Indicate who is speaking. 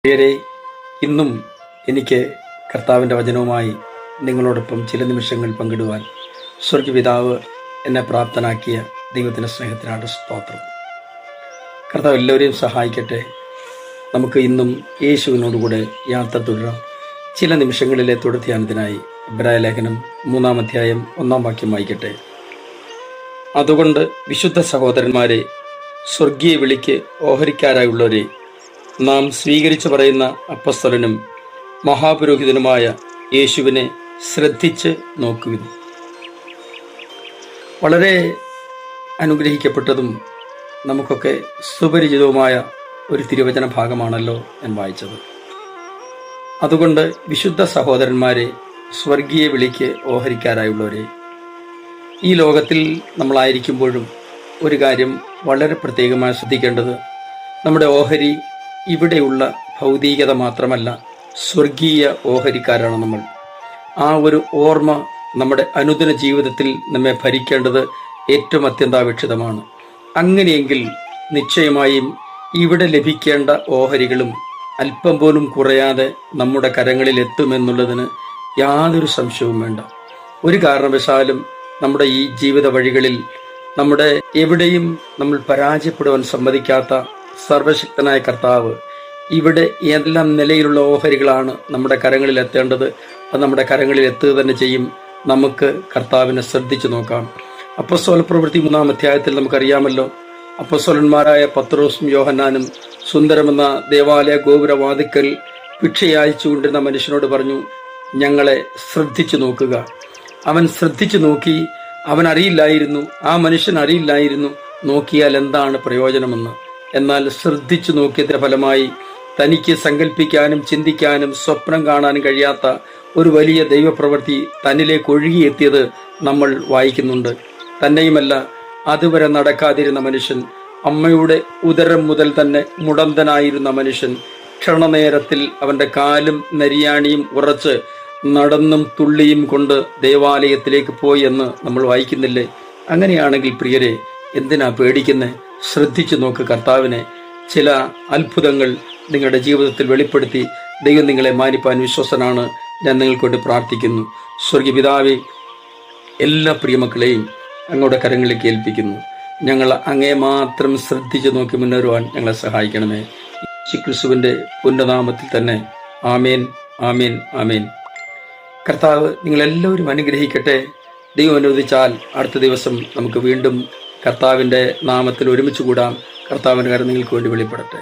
Speaker 1: പ്രിയരെ, ഇന്നും എനിക്ക് കർത്താവിൻ്റെ വചനവുമായി നിങ്ങളോടൊപ്പം ചില നിമിഷങ്ങൾ പങ്കിടുവാൻ സ്വർഗപിതാവ് എന്നെ പ്രാപ്തനാക്കിയ ദൈവത്തിൻ്റെ സ്നേഹത്തിനാണ് സ്തോത്രം. കർത്താവ് എല്ലാവരെയും സഹായിക്കട്ടെ. നമുക്ക് ഇന്നും യേശുവിനോടുകൂടെ യാത്ര തുടരാം. ചില നിമിഷങ്ങളിലെ തുടർധ്യാനത്തിനായി എബ്രായ ലേഖനം 3-ാം അധ്യായം 1-ാം വാക്യം വായിക്കട്ടെ. അതുകൊണ്ട് വിശുദ്ധ സഹോദരന്മാരെ, സ്വർഗീയ വിളിക്ക് ഓഹരിക്കാരായുള്ളവരെ, നാം സ്വീകരിച്ചു പറയുന്ന അപ്പസ്തലനും മഹാപുരോഹിതനുമായ യേശുവിനെ ശ്രദ്ധിച്ച് നോക്കുവിൻ. വളരെ അനുഗ്രഹിക്കപ്പെട്ടതും നമുക്കൊക്കെ സുപരിചിതവുമായ ഒരു തിരുവചന ഭാഗമാണല്ലോ ഞാൻ വായിച്ചത്. അതുകൊണ്ട് വിശുദ്ധ സഹോദരന്മാരെ, സ്വർഗീയ വിളിക്ക് ഓഹരിക്കാരായുള്ളവരെ, ഈ ലോകത്തിൽ നമ്മളായിരിക്കുമ്പോഴും ഒരു കാര്യം വളരെ പ്രത്യേകമായി ശ്രദ്ധിക്കേണ്ടത്, നമ്മുടെ ഓഹരി ഇവിടെയുള്ള ഭൗതികത മാത്രമല്ല, സ്വർഗീയ ഓഹരിക്കാരാണ് നമ്മൾ. ആ ഒരു ഓർമ്മ നമ്മുടെ അനുദിന ജീവിതത്തിൽ നമ്മെ ഭരിക്കേണ്ടത് ഏറ്റവും അത്യന്താപേക്ഷിതമാണ്. അങ്ങനെയെങ്കിൽ നിശ്ചയമായും ഇവിടെ ലഭിക്കേണ്ട ഓഹരികളും അല്പം പോലും കുറയാതെ നമ്മുടെ കരങ്ങളിൽ എത്തുമെന്നുള്ളതിന് യാതൊരു സംശയവും വേണ്ട. ഒരു കാരണവശാലും നമ്മുടെ ഈ ജീവിത വഴികളിൽ നമ്മുടെ എവിടെയും നമ്മൾ പരാജയപ്പെടുവാൻ സമ്മതിക്കാത്ത സർവശക്തനായ കർത്താവ് ഇവിടെ ഏതെല്ലാം നിലയിലുള്ള ഓഹരികളാണ് നമ്മുടെ കരങ്ങളിൽ എത്തേണ്ടത്, അത് നമ്മുടെ കരങ്ങളിൽ എത്തുക തന്നെ ചെയ്യും. നമുക്ക് കർത്താവിനെ ശ്രദ്ധിച്ചു നോക്കാം. അപ്പോസ്തല പ്രവൃത്തി 3-ാം അധ്യായത്തിൽ നമുക്കറിയാമല്ലോ, അപ്പോസ്തലന്മാരായ പത്രോസും യോഹന്നാനും സുന്ദരമെന്ന ദേവാലയ ഗോപുരവാതിക്കൽ ഭിക്ഷയച്ചുകൊണ്ടിരുന്ന മനുഷ്യനോട് പറഞ്ഞു, ഞങ്ങളെ ശ്രദ്ധിച്ചു നോക്കുക. അവൻ ശ്രദ്ധിച്ചു നോക്കി. അവൻ അറിയില്ലായിരുന്നു, ആ മനുഷ്യൻ അറിയില്ലായിരുന്നു നോക്കിയാൽ എന്താണ് പ്രയോജനമെന്ന്. എന്നാൽ ശ്രദ്ധിച്ചു നോക്കിയതിന്റെ ഫലമായി തനിക്ക് സങ്കല്പിക്കാനും ചിന്തിക്കാനും സ്വപ്നം കാണാനും കഴിയാത്ത ഒരു വലിയ ദൈവപ്രവൃത്തി തന്നിലേക്ക് ഒഴുകിയെത്തിയത് നമ്മൾ വായിക്കുന്നുണ്ട്. തന്നെയുമല്ല, അതുവരെ നടക്കാതിരുന്ന മനുഷ്യൻ, അമ്മയുടെ ഉദരം മുതൽ തന്നെ മുടന്തനായിരുന്ന മനുഷ്യൻ, ക്ഷണനേരത്തിൽ അവന്റെ കാലും നരിയാണിയും ഉറച്ച് നടന്നും തുള്ളിയും കൊണ്ട് ദേവാലയത്തിലേക്ക് പോയി എന്ന് നമ്മൾ വായിക്കുന്നില്ലേ? അങ്ങനെയാണെങ്കിൽ പ്രിയരെ, എന്തിനാ പേടിക്കുന്നേ? ശ്രദ്ധിച്ചു നോക്ക് കർത്താവിനെ. ചില അത്ഭുതങ്ങൾ നിങ്ങളുടെ ജീവിതത്തിൽ വെളിപ്പെടുത്തി ദൈവം നിങ്ങളെ മാനിപ്പാൻ വിശ്വസനാണ്. ഞാൻ നിങ്ങൾക്ക് വേണ്ടി പ്രാർത്ഥിക്കുന്നു. സ്വർഗീയ പിതാവേ, എല്ലാ പ്രിയമക്കളെയും അങ്ങയുടെ കരങ്ങളിലേക്ക് ഏൽപ്പിക്കുന്നു. ഞങ്ങൾ അങ്ങേ മാത്രം ശ്രദ്ധിച്ചു നോക്കി മുന്നേറുവാൻ ഞങ്ങളെ സഹായിക്കണമേ. യേശുക്രിസ്തുവിന്റെ പുണ്യനാമത്തിൽ തന്നെ. ആമേൻ, ആമേൻ, ആമേൻ. കർത്താവ് നിങ്ങളെല്ലാവരും അനുഗ്രഹിക്കട്ടെ. ദൈവം അനുവദിച്ചാൽ അടുത്ത ദിവസം നമുക്ക് വീണ്ടും കർത്താവിൻ്റെ നാമത്തിൽ ഒരുമിച്ച് കൂടാം. കർത്താവിൻ്റെ കാര്യം നിങ്ങൾക്ക് വേണ്ടി വെളിപ്പെടട്ടെ.